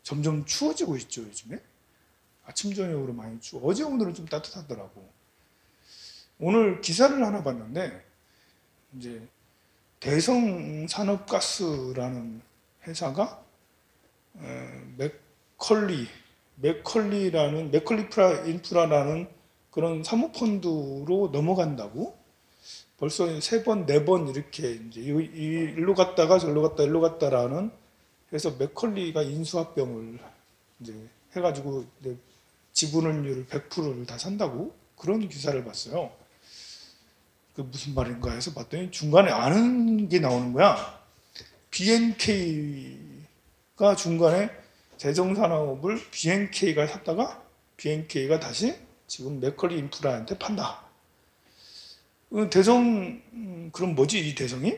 점점 추워지고 있죠, 요즘에. 아침, 저녁으로 많이 추워. 어제, 오늘은 좀 따뜻하더라고. 오늘 기사를 하나 봤는데, 이제, 대성산업가스라는 회사가, 맥컬리 인프라라는 그런 사모펀드로 넘어간다고? 벌써 세 번, 네 번 이렇게 이제 일로 갔다가 절로 갔다, 일로 갔다라는 그래서 맥컬리가 인수합병을 이제 해가지고 이제 지분율 100%를 다 산다고 그런 기사를 봤어요. 그 무슨 말인가 해서 봤더니 중간에 아는 게 나오는 거야. BNK가 중간에 대성산업을 BNK가 샀다가 BNK가 다시 지금 맥컬리 인프라한테 판다. 그럼 뭐지 이 대성이?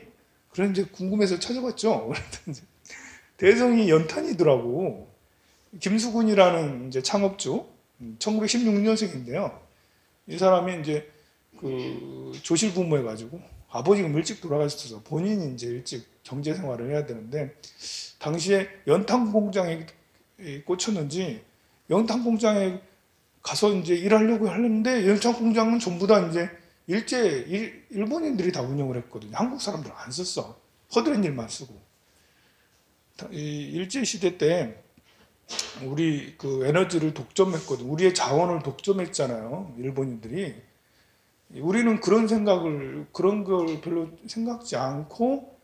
그런 이제 궁금해서 찾아봤죠. 대성이 연탄이더라고. 김수근이라는 이제 창업주, 1916년생인데요. 이 사람이 이제 그 조실부모해가지고 아버지가 일찍 돌아가셔서 본인이 이제 일찍 경제 생활을 해야 되는데 당시에 연탄 공장에 꽂혔는지 연탄 공장에 가서 이제 일하려고 하는데 연탄 공장은 전부 다 이제 일본인들이 다 운영을 했거든요. 한국 사람들은 안 썼어. 허드렛 일만 쓰고. 일제 시대 때 우리 그 에너지를 독점했거든. 우리의 자원을 독점했잖아요. 일본인들이. 우리는 그런 걸 별로 생각지 않고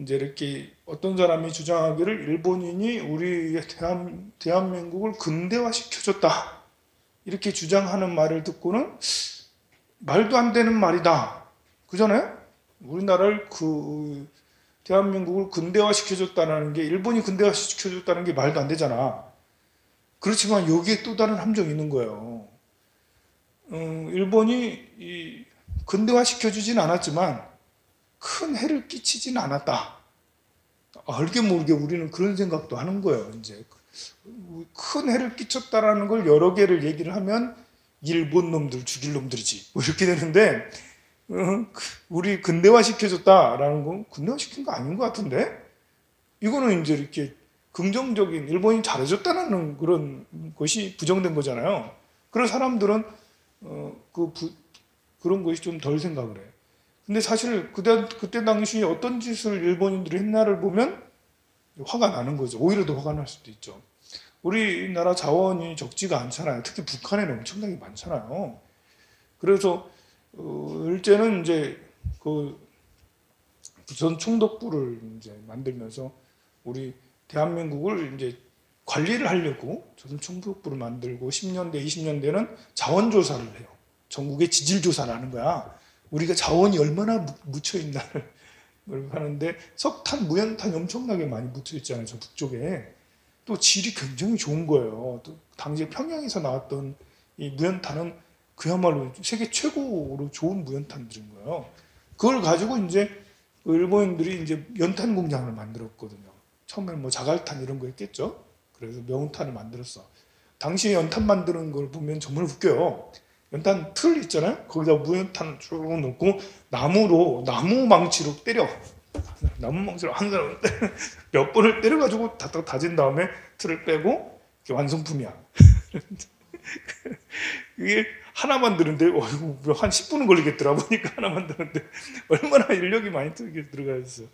이제 이렇게 어떤 사람이 주장하기를 일본인이 우리의 대한민국을 근대화 시켜줬다. 이렇게 주장하는 말을 듣고는 말도 안 되는 말이다. 그잖아요? 우리나라를 대한민국을 근대화 시켜줬다는 게 일본이 근대화 시켜줬다는 게 말도 안 되잖아. 그렇지만 여기에 또 다른 함정이 있는 거예요. 일본이 근대화 시켜주진 않았지만 큰 해를 끼치진 않았다. 알게 모르게 우리는 그런 생각도 하는 거예요. 이제 큰 해를 끼쳤다라는 걸 여러 개를 얘기를 하면 일본 놈들 죽일 놈들이지 뭐 이렇게 되는데 우리 근대화 시켜줬다라는 건 근대화 시킨 거 아닌 것 같은데 이거는 이제 이렇게 긍정적인 일본이 잘해줬다는 그런 것이 부정된 거잖아요. 그런 사람들은 그런 것이 좀 덜 생각을 해. 근데 사실 그때 당시 어떤 짓을 일본인들이 했나를 보면 화가 나는 거죠. 오히려 더 화가 날 수도 있죠. 우리나라 자원이 적지가 않잖아요. 특히 북한에는 엄청나게 많잖아요. 그래서 일제는 이제 그 부선 총독부를 이제 만들면서 우리 대한민국을 이제 관리를 하려고 조선 총독부를 만들고 10년대, 20년대는 자원 조사를 해요. 전국의 지질 조사를 하는 거야. 우리가 자원이 얼마나 묻혀 있나를 하는데 석탄, 무연탄이 엄청나게 많이 묻혀 있잖아요. 저 북쪽에. 또 질이 굉장히 좋은 거예요. 또 당시에 평양에서 나왔던 이 무연탄은 그야말로 세계 최고로 좋은 무연탄들인 거예요. 그걸 가지고 이제 일본인들이 이제 연탄 공장을 만들었거든요. 처음에는 뭐 자갈탄 이런 거 했겠죠. 그래서 명탄을 만들었어. 당시에 연탄 만드는 걸 보면 정말 웃겨요. 연탄 틀 있잖아요. 거기다 무연탄을 쭉 넣고 나무 망치로 때려. 나무 망치로 한 사람 몇 번을 때려가지고 다진 다음에 틀을 빼고 완성품이야. 이게 하나 만드는데 한 10분은 걸리겠더라 보니까 하나 만드는데 얼마나 인력이 많이 들어가 있어.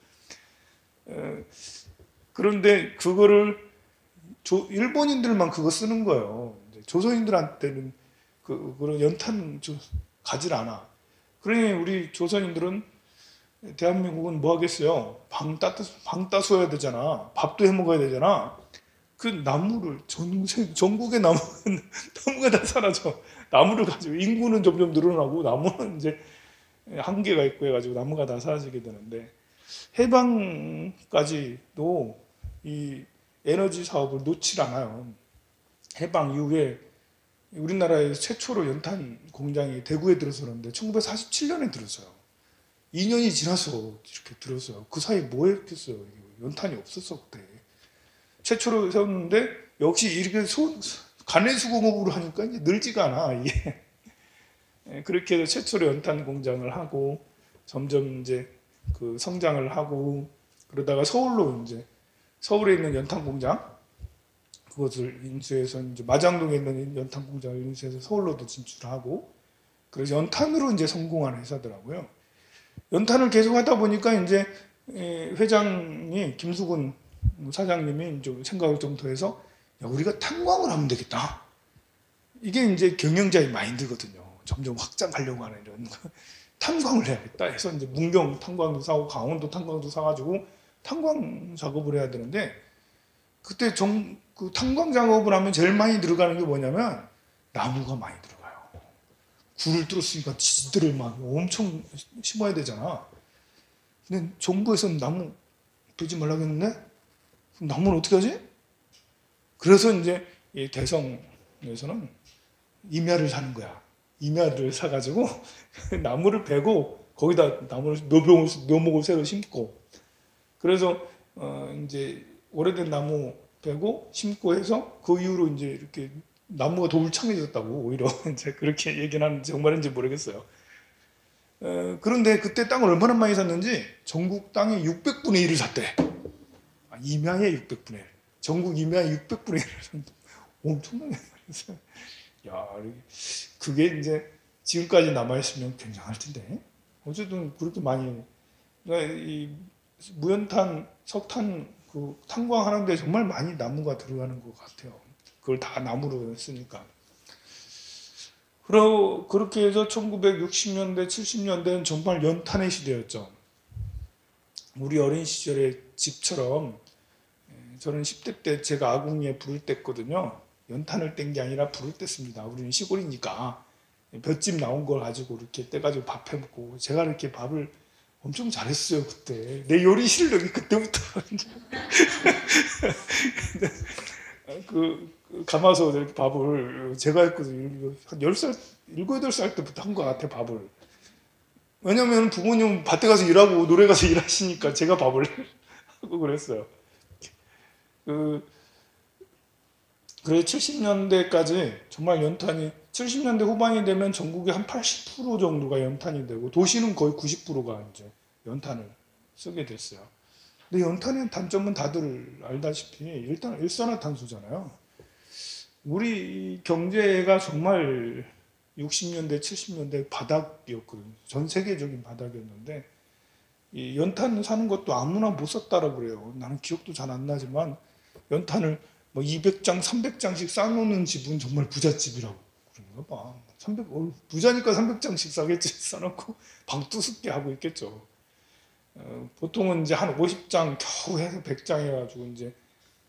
그런데 그거를 일본인들만 그거 쓰는 거예요. 조선인들한테는 그런 연탄 가질 않아. 그러니 우리 조선인들은 대한민국은 뭐 하겠어요? 방 따서야 되잖아. 밥도 해 먹어야 되잖아. 그 나무를 전국의 나무가 다 사라져. 나무를 가지고 인구는 점점 늘어나고 나무는 이제 한계가 있고 해가지고 나무가 다 사라지게 되는데 해방까지도 이 에너지 사업을 놓질 않아요. 해방 이후에 우리나라에 최초로 연탄 공장이 대구에 들어서는데 1947년에 들었어요. 2년이 지나서 이렇게 들었어요. 그 사이 뭐 했겠어요? 연탄이 없었어 그때. 최초로 세웠는데 역시 이렇게 가내수공업으로 하니까 이제 늘지가 않아 이게. 그렇게 해서 최초로 연탄 공장을 하고 점점 이제 그 성장을 하고 그러다가 서울로 이제 서울에 있는 연탄 공장 그것을 인수해서 이제 마장동에 있는 연탄 공장을 인수해서 서울로도 진출하고, 그래서 연탄으로 이제 성공한 회사더라고요. 연탄을 계속 하다 보니까 이제 회장이 김수근 사장님이 좀 생각을 좀 더해서, 야, 우리가 탄광을 하면 되겠다. 이게 이제 경영자의 마인드거든요. 점점 확장하려고 하는 이런 탄광을 해야겠다 해서 이제 문경 탄광도 사고 강원도 탄광도 사가지고 탄광 작업을 해야 되는데, 그때 그 탄광 작업을 하면 제일 많이 들어가는 게 뭐냐면 나무가 많이 들어가요. 굴을 뚫었으니까 지들을 막 엄청 심어야 되잖아. 근데 정부에서는 나무 베지 말라고 했는데, 그럼 나무는 어떻게 하지? 그래서 이제 이 대성에서는 임야를 사는 거야. 임야를 사가지고 나무를 베고 거기다 나무를 묘목을 새로 심고, 그래서 이제 오래된 나무 베고 심고 해서 그 이후로 이제 이렇게 나무가 더 울창해졌다고 오히려 이제 그렇게 얘기는 하는지 정말인지 모르겠어요. 그런데 그때 땅을 얼마나 많이 샀는지 전국 땅의 600분의 1을 샀대. 임야의 600분의 1. 전국 임야의 600분의 1을 샀는데 엄청나게 많이. 야, 그게 이제 지금까지 남아있으면 굉장할 텐데. 어쨌든 그렇게 많이. 그러니까 이 무연탄, 석탄, 그 탄광하는데 정말 많이 나무가 들어가는 것 같아요. 그걸 다 나무로 쓰니까. 그렇게 해서 1960년대, 70년대는 정말 연탄의 시대였죠. 우리 어린 시절의 집처럼, 저는 10대 때 제가 아궁이에 불을 뗐거든요. 연탄을 뗀 게 아니라 불을 뗐습니다. 우리는 시골이니까 볏짚 나온 걸 가지고 이렇게 떼가지고 밥 해먹고, 제가 이렇게 밥을 엄청 잘했어요 그때. 내 요리 실력이 그때부터 그 가마솥 이렇게 밥을 제가 했거든요. 한 10살, 7, 8살 때부터 한 것 같아 밥을. 왜냐면 부모님 밭에 가서 일하고 노래 가서 일하시니까 제가 밥을 하고 그랬어요. 그래 70년대까지 정말 연탄이, 70년대 후반이 되면 전국에 한 80% 정도가 연탄이 되고 도시는 거의 90%가 이제 연탄을 쓰게 됐어요. 근데 연탄의 단점은 다들 알다시피 일단 일산화탄소잖아요. 우리 경제가 정말 60년대, 70년대 바닥이었거든요. 전 세계적인 바닥이었는데, 이 연탄 사는 것도 아무나 못 샀다라고 그래요. 나는 기억도 잘 안 나지만 연탄을 뭐 200장, 300장씩 쌓아놓는 집은 정말 부잣집이라고 그런가 봐. 부자니까 300장씩 싸겠지. 싸놓고 방뚜습게 하고 있겠죠. 보통은 이제 한 50장 겨우 해서 100장 해가지고 이제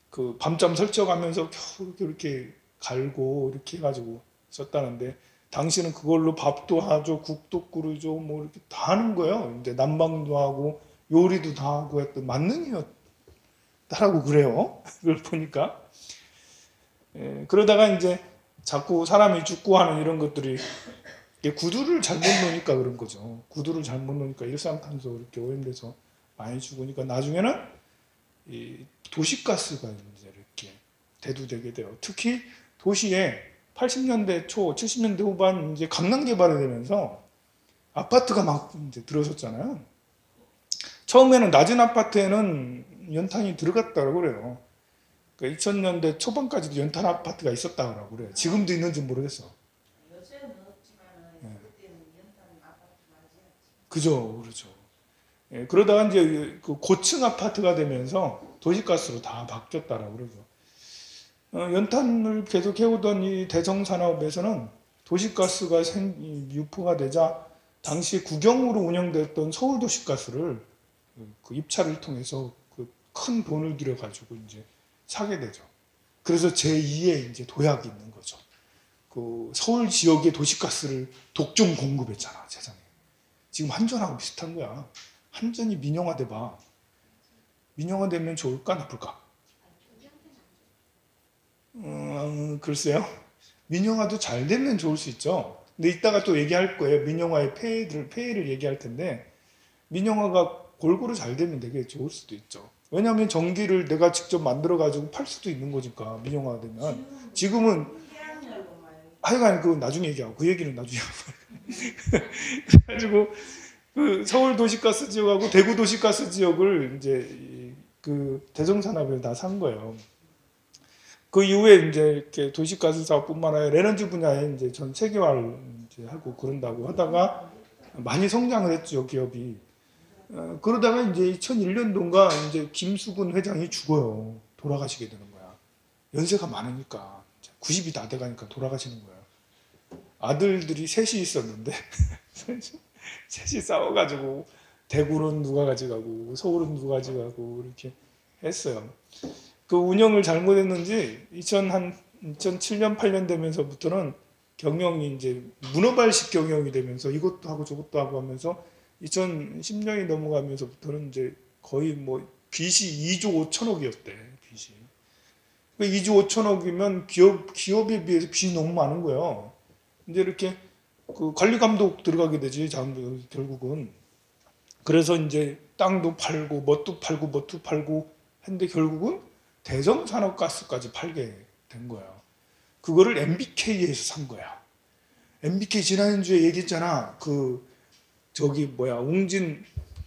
그 밤잠 설쳐가면서 겨우 이렇게 갈고 이렇게 해가지고 썼다는데, 당시는 그걸로 밥도 하죠, 국도 끓이죠, 뭐 이렇게 다 하는 거예요. 이제 난방도 하고 요리도 다 하고 했던 만능이었다라고 그래요. 그걸 보니까. 그러다가 이제 자꾸 사람이 죽고 하는 이런 것들이 구두를 잘못 놓으니까 그런 거죠. 구두를 잘못 놓으니까 일산탄소 이렇게 오염돼서 많이 죽으니까 나중에는 이 도시가스가 이제 이렇게 대두되게 돼요. 특히 도시에 80년대 초, 70년대 후반 이제 강남 개발이 되면서 아파트가 막 이제 들어섰잖아요. 처음에는 낮은 아파트에는 연탄이 들어갔다고 그래요. 그러니까 2000년대 초반까지도 연탄 아파트가 있었다고 그래요. 지금도 있는지 모르겠어. 요새는 없지만 그때는 연탄 아파트 많지. 그죠, 그렇죠. 그러다가 이제 그 고층 아파트가 되면서 도시가스로 다 바뀌었다라고 그러죠. 연탄을 계속 해오던 이 대성산업에서는 도시가스가 유포가 되자 당시 국영으로 운영됐던 서울도시가스를 그 입찰을 통해서 그 큰 돈을 들여가지고 이제 사게 되죠. 그래서 제2의 이제 도약이 있는 거죠. 그 서울 지역의 도시가스를 독점 공급했잖아, 세상에. 지금 한전하고 비슷한 거야. 한전이 민영화돼봐. 민영화되면 좋을까 나쁠까? 글쎄요. 민영화도 잘 되면 좋을 수 있죠. 근데 이따가 또 얘기할 거예요. 민영화의 폐해를 얘기할 텐데, 민영화가 골고루 잘 되면 되게 좋을 수도 있죠. 왜냐하면 전기를 내가 직접 만들어 가지고 팔 수도 있는 거니까, 민영화가 되면. 지금은 하여간 그건 나중에 얘기하고, 그 얘기는 나중에 하고. 그래가지고 그 서울 도시가스 지역하고 대구 도시가스 지역을 이제 그 대성산업에 다 산 거예요. 그 이후에 이제 이렇게 도시가스 사업뿐만 아니라 에너지 분야에 이제 전 세계화를 이제 하고 그런다고 하다가 많이 성장을 했죠, 기업이. 그러다가 이제 2001년도인가 이제 김수근 회장이 죽어요. 돌아가시게 되는 거야. 연세가 많으니까 90이 다 돼가니까 돌아가시는 거야. 아들들이 셋이 있었는데 셋이 싸워가지고 대구는 누가 가져가고 서울은 누가 가져가고 이렇게 했어요. 그 운영을 잘못했는지 2007년 8년 되면서부터는 경영이 이제 문어발식 경영이 되면서 이것도 하고 저것도 하고 하면서 2010년이 넘어가면서부터는 이제 거의 뭐 빚이 2조 5천억이었대. 빚이. 2조 5천억이면 기업에 비해서 빚이 너무 많은 거예요. 이제 이렇게 그 관리 감독 들어가게 되지, 결국은. 그래서 이제 땅도 팔고 뭣도 팔고 뭣도 팔고 했는데 결국은 대성산업가스까지 팔게 된 거야. 그거를 MBK에서 산 거야. MBK 지난주에 얘기했잖아. 저기 뭐야, 웅진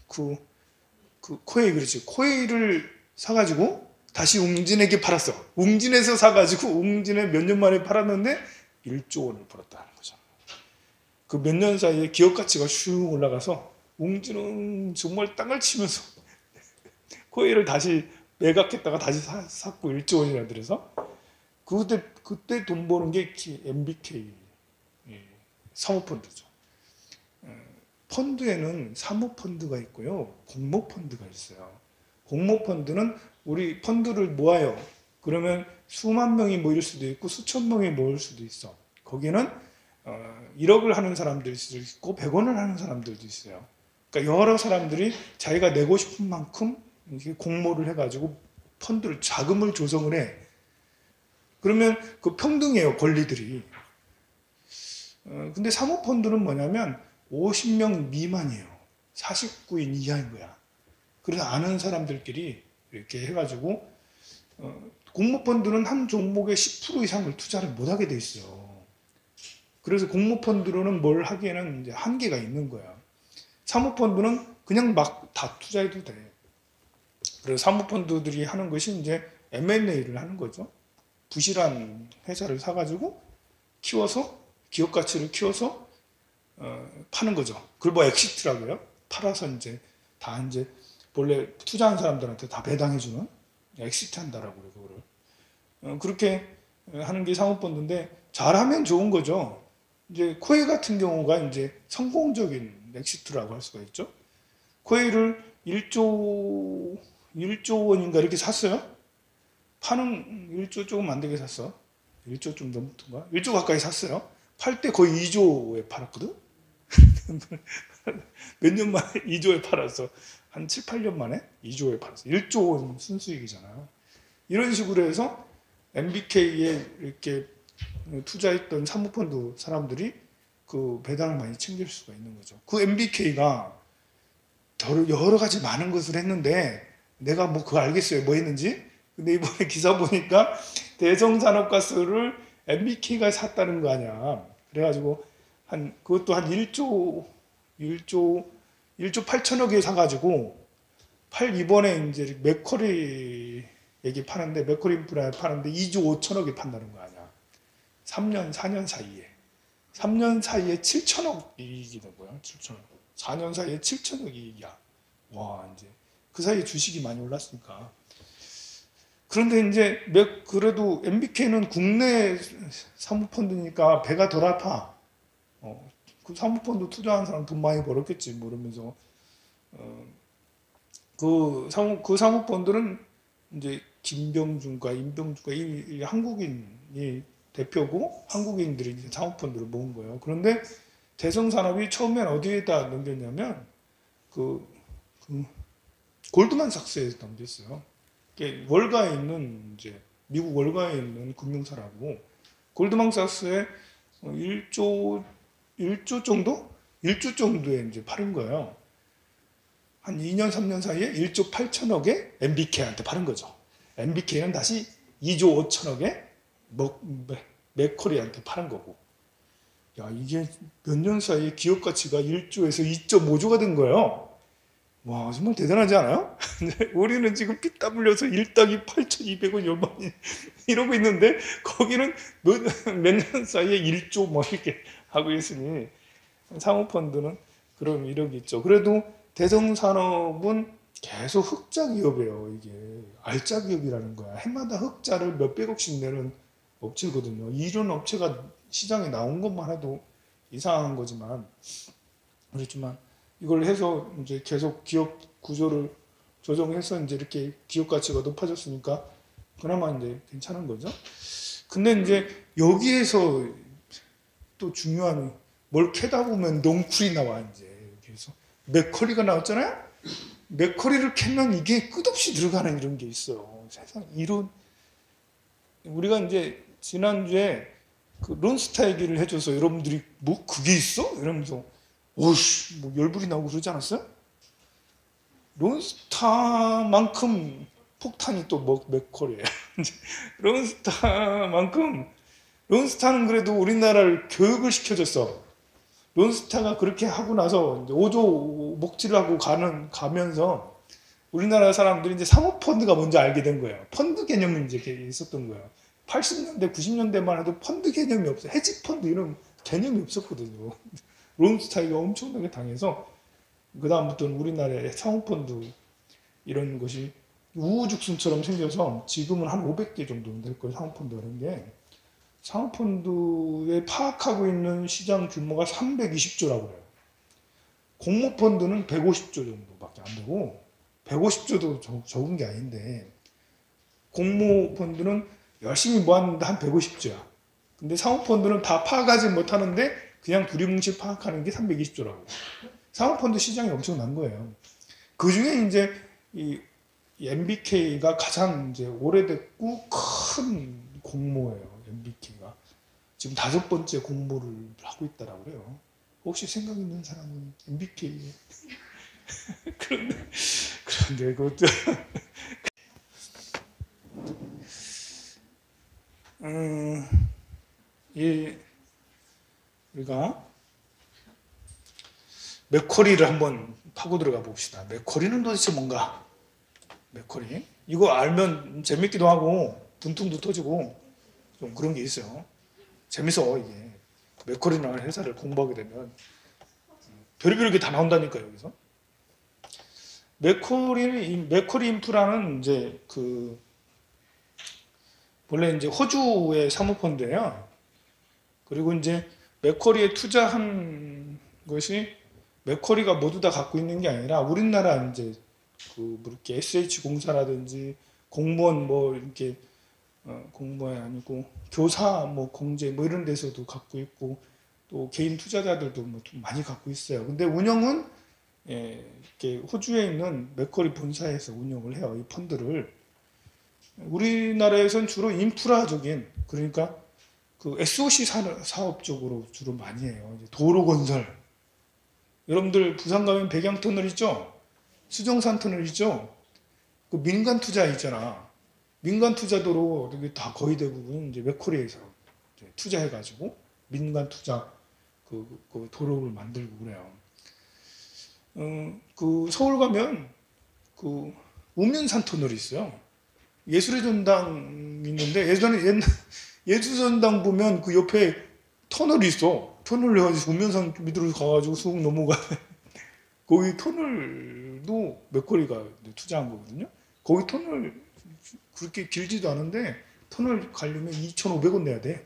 코웨이, 그렇지. 코웨이를 사가지고 다시 웅진에게 팔았어. 웅진에서 사가지고 웅진에 몇 년 만에 팔았는데 1조 원을 벌었다는 거죠. 그 몇 년 사이에 기업 가치가 슉 올라가서 웅진은 정말 땅을 치면서 코웨이를 다시 매각했다가 다시 샀고 1조 원이나 들여서 그때 돈 버는 게 MBK 사모펀드죠. 펀드에는 사모펀드가 있고요, 공모펀드가 있어요. 공모펀드는 우리 펀드를 모아요. 그러면 수만 명이 모일 수도 있고 수천 명이 모일 수도 있어. 거기는 1억을 하는 사람들이 있고 100원을 하는 사람들도 있어요. 그러니까 여러 사람들이 자기가 내고 싶은 만큼 공모를 해가지고 펀드를, 자금을 조성을 해. 그러면 그 평등해요, 권리들이. 근데 사모펀드는 뭐냐면 50명 미만이에요. 49인 이하인 거야. 그래서 아는 사람들끼리 이렇게 해가지고 공모펀드는 한 종목의 10% 이상을 투자를 못하게 돼 있어요. 그래서 공모펀드로는 뭘 하기에는 이제 한계가 있는 거야. 사모펀드는 그냥 막 다 투자해도 돼. 그래서 사모펀드들이 하는 것이 이제 M&A를 하는 거죠. 부실한 회사를 사가지고 키워서, 기업 가치를 키워서 파는 거죠. 그걸 뭐 엑시트라고요. 팔아서 이제 다 이제 본래 투자한 사람들한테 다 배당해주는, 엑시트 한다라고 그래요, 그거를. 그렇게 하는 게 사모펀드인데 잘하면 좋은 거죠. 이제 코웨이 같은 경우가 이제 성공적인 엑시트라고 할 수가 있죠. 코웨이를 1조 원인가 이렇게 샀어요. 파는 1조 조금 안 되게 샀어. 1조 좀 넘던가? 1조 가까이 샀어요. 팔 때 거의 2조에 팔았거든? 몇 년 만에 2조에 팔았어. 한 7, 8년 만에 2조에 팔았어. 1조 원 순수익이잖아요. 이런 식으로 해서 MBK에 이렇게 투자했던 사모펀드 사람들이 그 배당을 많이 챙길 수가 있는 거죠. 그 MBK가 여러 가지 많은 것을 했는데 내가 뭐 그거 알겠어요, 뭐 했는지. 근데 이번에 기사 보니까 대성산업가스를 MBK가 샀다는 거 아니야. 그래가지고 그것도 한 1조 8천억에 사가지고 이번에 이제 맥커리에게 파는데, 맥커리 인프라에 파는데 2조 5천억에 판다는 거 아니야. 3년 4년 사이에 3년 사이에 7천억 이익이 된 거야. 7천억. 4년 사이에 7천억 이익이야. 와, 이제 그 사이에 주식이 많이 올랐으니까. 그런데 이제 그래도 MBK는 국내 사모펀드니까 배가 덜 아파. 그 사모펀드 투자한 사람 돈 많이 벌었겠지 모르면서. 그 사모펀드는 이제 김병준과 임병준과 이 한국인이 대표고 한국인들이 이제 사모펀드를 모은 거예요. 그런데 대성산업이 처음엔 어디에다 넘겼냐면 골드만삭스에 넘겼어요. 월가에 있는 이제 미국 월가에 있는 금융사라고 골드만삭스에 1조 정도? 1조 정도에 이제 팔은 거예요. 한 2년 3년 사이에 1조 8천억에 MBK한테 팔은 거죠. MBK는 다시 2조 5천억에 맥커리한테 파는 거고. 야, 이게 몇 년 사이에 기업 가치가 1조에서 2.5조가 된 거예요. 와, 정말 대단하지 않아요? 근데 우리는 지금 피 땀 흘려서 1당이 8,200원 얼마니 이러고 있는데 거기는 몇 년 사이에 1조 뭐 이렇게 하고 있으니 사모펀드는 그런 이력이 있죠. 그래도 대성산업은 계속 흑자 기업이에요. 이게 알짜 기업이라는 거야. 해마다 흑자를 몇백억씩 내는 업체거든요. 이런 업체가 시장에 나온 것만 해도 이상한 거지만 그렇지만 이걸 해서 이제 계속 기업 구조를 조정해서 이제 이렇게 기업 가치가 높아졌으니까 그나마 이제 괜찮은 거죠. 근데 이제 여기에서 또 중요한 뭘 캐다 보면 넝쿨이 나와 이제 여기에서 맥커리가 나왔잖아요. 맥커리를 캐면 이게 끝없이 들어가는 이런 게 있어요. 세상 이런 우리가 이제 지난주에 그 론스타 얘기를 해줘서 여러분들이 뭐 그게 있어? 이러면서 오씨 뭐 열불이 나고 그러지 않았어요? 론스타만큼 폭탄이 또 맥커리예요. 론스타만큼 론스타는 그래도 우리나라를 교육을 시켜줬어. 론스타가 그렇게 하고 나서 이제 5조 목질을 하고 가면서 우리나라 사람들이 이제 사모펀드가 뭔지 알게 된 거예요. 펀드 개념이 이제 있었던 거예요. 80년대, 90년대만 해도 펀드 개념이 없어요. 헤지펀드 이런 개념이 없었거든요. 론스타이가 엄청나게 당해서 그다음부터는 우리나라의 사모펀드 이런 것이 우후죽순처럼 생겨서 지금은 한 500개 정도 될 거예요. 사모펀드 이런 게. 사모펀드에 파악하고 있는 시장 규모가 320조라고 해요. 공모펀드는 150조 정도밖에 안 되고 150조도 적은 게 아닌데 공모펀드는 열심히 모았는데 한 150조야. 근데 사모펀드는 다 파악하지 못하는데 그냥 두리뭉실 파악하는 게 320조라고. 사모펀드 시장이 엄청난 거예요. 그 중에 이제 이 MBK가 가장 이제 오래됐고 큰 공모예요. MBK가 지금 5번째 공모를 하고 있다라고 그래요. 혹시 생각 있는 사람은 MBK 그런데 그것도 이 우리가 맥커리를 한번 파고 들어가 봅시다. 맥커리는 도대체 뭔가? 맥커리 이거 알면 재밌기도 하고 분통도 터지고 좀 그런 게 있어요. 재밌어 이게. 맥커리라는 회사를 공부하게 되면 별의별 게 다 나온다니까요. 여기서 맥커리 인프라는 이제 그 원래 이제 호주의 사모펀드예요. 그리고 이제 맥커리에 투자한 것이 맥커리가 모두 다 갖고 있는 게 아니라 우리나라 이제 그 뭐 이렇게 SH공사라든지 공무원 뭐 이렇게 공무원이 아니고 교사 뭐 공제 뭐 이런 데서도 갖고 있고 또 개인 투자자들도 뭐 좀 많이 갖고 있어요. 근데 운영은 이렇게 호주에 있는 맥커리 본사에서 운영을 해요. 이 펀드를. 우리나라에선 주로 인프라적인 그러니까 그 SOC 사업 쪽으로 주로 많이 해요. 도로 건설. 여러분들 부산 가면 백양터널 있죠? 수정산 터널 있죠? 그 민간 투자 있잖아. 민간 투자도로 여기 다 거의 대부분 이제 맥커리에서 투자해가지고 민간 투자 그 도로를 만들고 그래요. 그 서울 가면 그 우면산 터널이 있어요. 예술의 전당 있는데 예전에 예술의 전당 보면 그 옆에 터널이 있어. 터널 해가지고 우면산 밑으로 가가지고 쑥 넘어가. 거기 터널도 맥커리가 투자한 거거든요. 거기 터널 그렇게 길지도 않은데 터널 가려면 2,500원 내야 돼.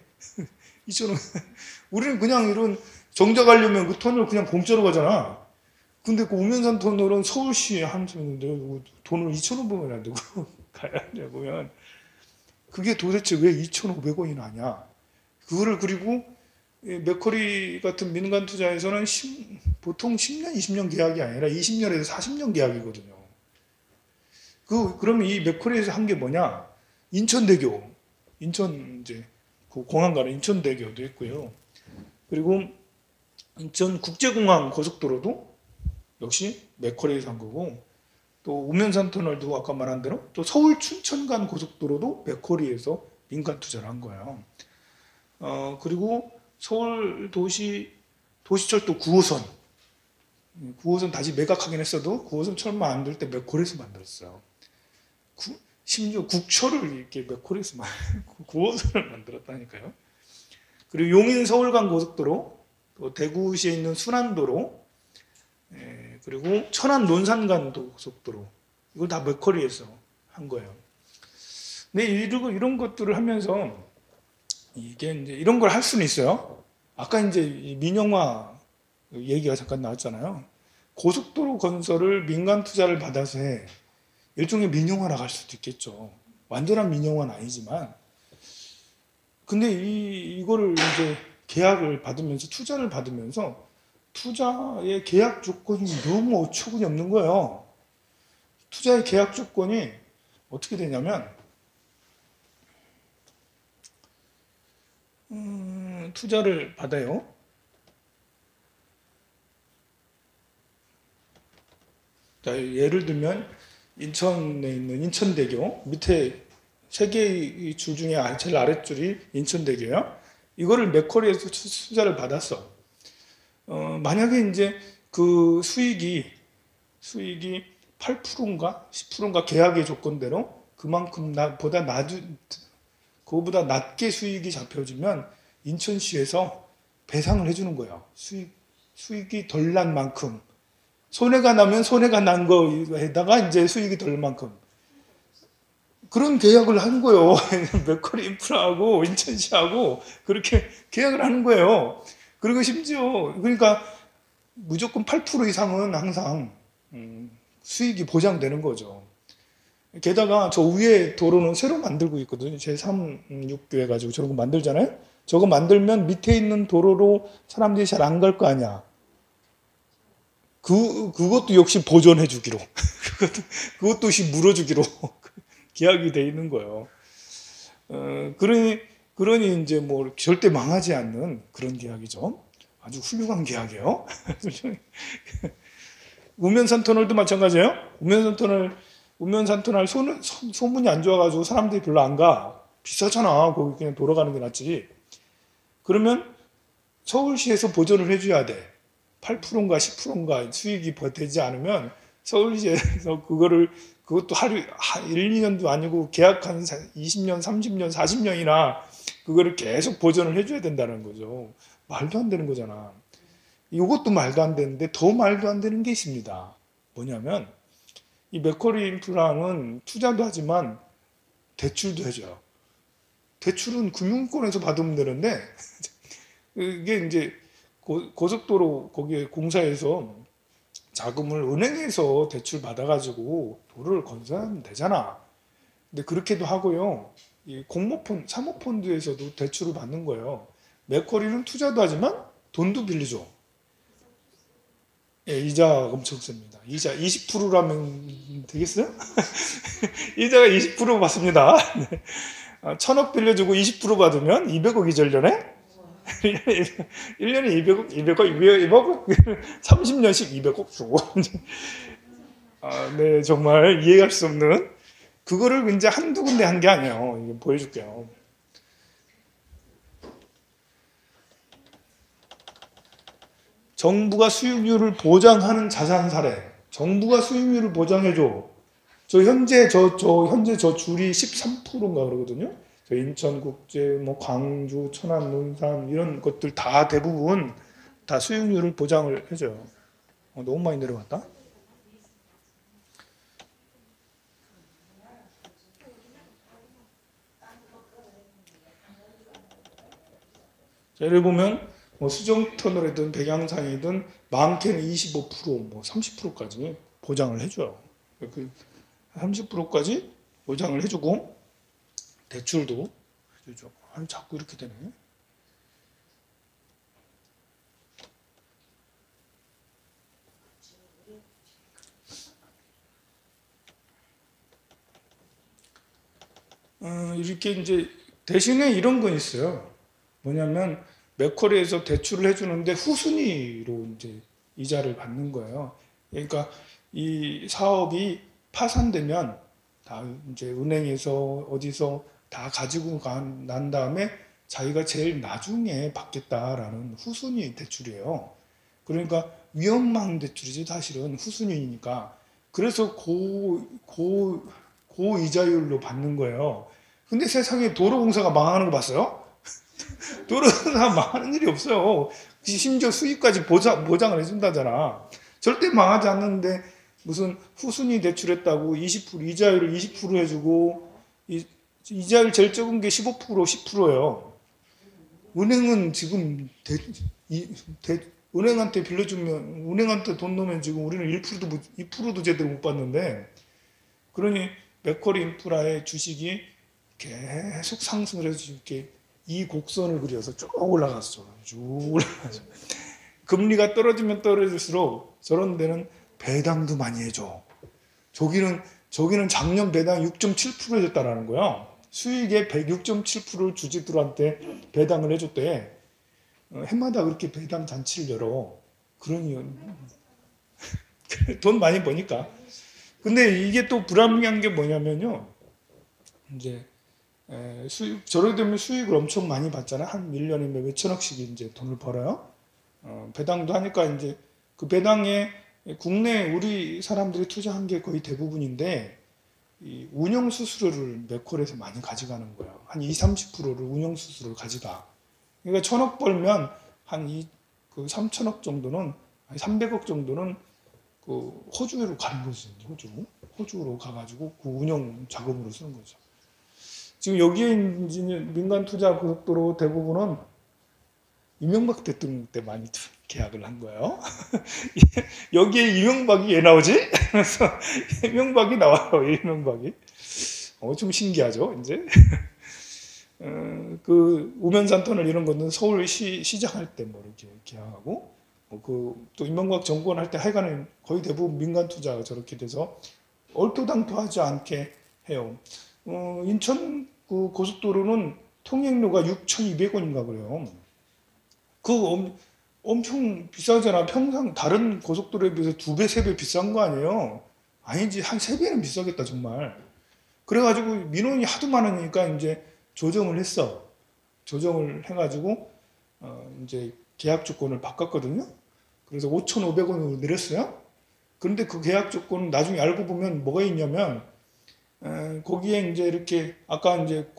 2,500원. 우리는 그냥 이런 정자 가려면 그 터널 그냥 공짜로 가잖아. 근데 그 우면산 터널은 서울시에 한층인데 돈을 2,500원이 안 되고 가야 되면 그게 도대체 왜 2,500원이나 하냐. 그거를 그리고 맥커리 같은 민간 투자에서는 보통 10년, 20년 계약이 아니라 20년에서 40년 계약이거든요. 그러면 이 맥커리에서 한 게 뭐냐? 인천대교, 인천 이제 그 공항 가는 인천대교도 있고요. 그리고 인천국제공항 고속도로도 역시 맥커리에서 한 거고, 또 우면산 터널도 아까 말한 대로 또 서울 춘천 간 고속도로도 맥커리에서 민간 투자를 한 거예요. 그리고 서울 도시철도 9호선 9호선 다시 매각하긴 했어도 9호선처럼 만들 때 맥콜에서 만들었어요. 심지어 국철을 이렇게 맥콜에서 9호선을 만들었다니까요. 그리고 용인 서울간 고속도로, 또 대구시에 있는 순환도로, 그리고 천안 논산간 고속도로, 이걸 다 맥쿼리에서 한 거예요. 근데 이런 것들을 하면서 이게 이제 이런 걸 할 수는 있어요. 아까 이제 민영화 얘기가 잠깐 나왔잖아요. 고속도로 건설을 민간 투자를 받아서 해. 일종의 민영화라고 할 수도 있겠죠. 완전한 민영화는 아니지만. 근데 이거를 이제 계약을 받으면서 투자를 받으면서 투자의 계약 조건이 너무 어처구니 없는 거예요. 투자의 계약 조건이 어떻게 되냐면 투자를 받아요. 자, 예를 들면 인천에 있는 인천대교 밑에 세 개의 줄 중에 제일 아랫줄이 인천대교예요. 이거를 맥쿼리에서 투자를 받았어. 만약에 이제 그 수익이 8%인가 10%인가 계약의 조건대로 그만큼 그거보다 낮게 수익이 잡혀지면 인천시에서 배상을 해주는 거예요. 수익이 덜 난 만큼. 손해가 나면 손해가 난 거에다가 이제 수익이 덜 만큼. 그런 계약을 하는 거예요. 맥쿼리 인프라하고 인천시하고 그렇게 계약을 하는 거예요. 그리고 심지어 그러니까 무조건 8% 이상은 항상 수익이 보장되는 거죠. 게다가 저 위에 도로는 새로 만들고 있거든요. 제3육교 해가지고 저런 거 만들잖아요. 저거 만들면 밑에 있는 도로로 사람들이 잘 안 갈 거 아니야. 그것도 역시 보존해 주기로. 그것도 역시 물어주기로 계약이 돼 있는 거예요. 그러니 이제 뭐 절대 망하지 않는 그런 계약이죠. 아주 훌륭한 계약이에요. 우면산 터널도 마찬가지예요. 우면산 터널 소문이 안 좋아가지고 사람들이 별로 안 가. 비싸잖아. 거기 그냥 돌아가는 게 낫지. 그러면 서울시에서 보전을 해줘야 돼. 8%인가 10%인가 수익이 되지 않으면 서울시에서 그것도 하루 1, 2년도 아니고 계약 한 20년, 30년, 40년이나 그거를 계속 보전을 해줘야 된다는 거죠. 말도 안 되는 거잖아. 이것도 말도 안 되는데 더 말도 안 되는 게 있습니다. 뭐냐면 이 맥쿼리 인프라는 투자도 하지만 대출도 해줘요. 대출은 금융권에서 받으면 되는데 이게 이제 고속도로 거기에 공사해서 자금을 은행에서 대출 받아가지고 도로를 건설하면 되잖아. 근데 그렇게도 하고요. 이 사모펀드에서도 대출을 받는 거예요. 맥쿼리는 투자도 하지만 돈도 빌려줘. 예, 이자가 엄청 셉니다. 이자 20%라면 되겠어요? 이자가 20% 받습니다. 네. 1,000억 빌려주고 20% 받으면 200억이죠, 1년에? 1년에 200억, 30년씩 200억 주고. 네, 정말 이해할 수 없는. 그거를 이제 한두 군데 한 게 아니에요. 이거 보여줄게요. 정부가 수익률을 보장하는 자산 사례. 정부가 수익률을 보장해줘. 현재 저 줄이 13%인가 그러거든요. 저 인천국제, 뭐 광주, 천안, 논산 이런 것들 다 대부분 다 수익률을 보장을 해줘요. 너무 많이 내려갔다. 자, 예를 보면 뭐 수정터널이든 백양상이든 많게는 25%, 뭐 30%까지 보장을 해줘요. 30%까지 보장을 해주고 대출도 해주죠. 자꾸 이렇게 되네. 이렇게 이제 대신에 이런 건 있어요. 뭐냐면 맥쿼리에서 대출을 해주는데 후순위로 이제 이자를 받는 거예요. 그러니까 이 사업이 파산되면 다 이제 은행에서 어디서 다 가지고 난 다음에 자기가 제일 나중에 받겠다라는 후순위 대출이에요. 그러니까 위험한 대출이지 사실은 후순위니까. 그래서 고이자율로 받는 거예요. 근데 세상에 도로공사가 망하는 거 봤어요? 도로공사가 망하는 일이 없어요. 심지어 수익까지 보장을 해준다잖아. 절대 망하지 않는데 무슨 후순위 대출했다고 20% 이자율을 20% 해주고 이자율 제일 적은 게 15% 10%예요. 은행은 지금 은행한테 빌려주면 은행한테 돈 넣으면 지금 우리는 2%도 제대로 못 받는데, 그러니 맥쿼리 인프라의 주식이 계속 상승을 해서 이렇게 이 곡선을 그려서 쭉 올라갔어. 쭉 올라가서 금리가 떨어지면 떨어질수록 저런 데는 배당도 많이 해줘. 저기는 작년 배당 6.7% 해줬다라는 거야. 수익의 6.7%를 주주들한테 배당을 해줬대. 해마다 그렇게 배당 잔치를 열어. 그러니 돈 많이 버니까. 근데 이게 또 불합리한 게 뭐냐면요. 이제 저렇게 되면 수익을 엄청 많이 받잖아요. 한 1년에 몇천억씩 이제 돈을 벌어요. 배당도 하니까 이제 그 배당에 국내 우리 사람들이 투자한 게 거의 대부분인데, 이 운영 수수료를 맥콜에서 많이 가져가는 거예요. 한 20-30%를 운영 수수료를 가져가. 그러니까 1,000억 벌면 그 3,000억 정도는, 300억 정도는 그 호주로 가는 거지. 호주로 가가지고 그 운영 자금으로 쓰는 거죠. 지금 여기에 있는 민간 투자 고속도로 대부분은 이명박 대통령 때 많이 계약을 한 거예요. 여기에 이명박이 왜 나오지? 그래서 이명박이 나와요. 이명박이. 좀 신기하죠, 이제. 그 우면산 터널 이런 거는 서울시 시작할 때 뭐 이렇게 계약하고, 또 이명박 정권 할 때 하여간에 거의 대부분 민간 투자가 저렇게 돼서 얼토당토하지 않게 해요. 인천 그 고속도로는 통행료가 6,200원인가 그래요. 엄청 비싸잖아. 평상 다른 고속도로에 비해서 2배, 3배 비싼 거 아니에요? 아니지, 한 3배는 비싸겠다, 정말. 그래가지고 민원이 하도 많으니까 이제 조정을 했어. 조정을 해가지고, 이제 계약 조건을 바꿨거든요. 그래서 5,500원으로 내렸어요. 그런데 그 계약 조건은 나중에 알고 보면 뭐가 있냐면, 거기에 이제 이렇게 아까 이제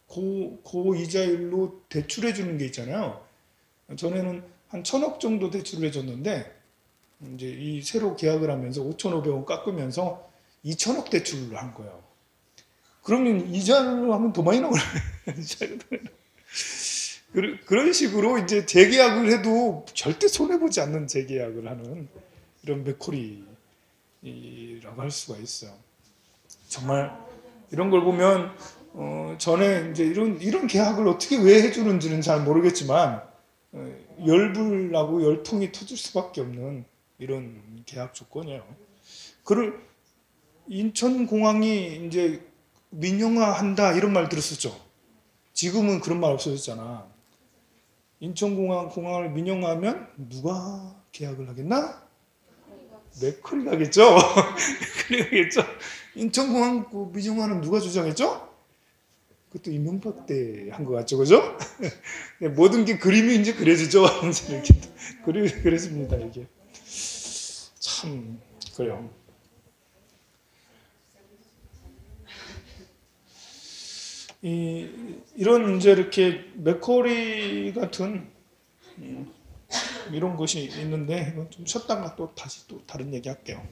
고이자율로 대출해 주는 게 있잖아요. 전에는 한 1,000억 정도 대출을 해줬는데, 이제 이 새로 계약을 하면서 5,500원 깎으면서 2,000억 대출을 한 거예요. 그러면 이자로 하면 더 많이 나오네. 그런 식으로 이제 재계약을 해도 절대 손해보지 않는 재계약을 하는 이런 맥쿼리라고 할 수가 있어요. 정말 이런 걸 보면 전에 이제 이런 계약을 어떻게 왜 해주는지는 잘 모르겠지만 열불나고 열통이 터질 수밖에 없는 이런 계약 조건이에요. 인천공항이 이제 민영화한다 이런 말 들었었죠. 지금은 그런 말 없어졌잖아. 인천공항을 민영화하면 누가 계약을 하겠나? 맥쿼리 가겠죠. 맥쿼리 가겠죠. 인천공항 민영화는 누가 주장했죠? 그것도 이명박 때 한 것 같죠, 그죠? 모든 게 그림이 이제 그려지죠. 이렇게 그려집니다, 이게. 참, 그래요. 이런 이제 이렇게 맥쿼리 같은 이런 것이 있는데, 좀 쉬었다가 다시 다른 얘기 할게요.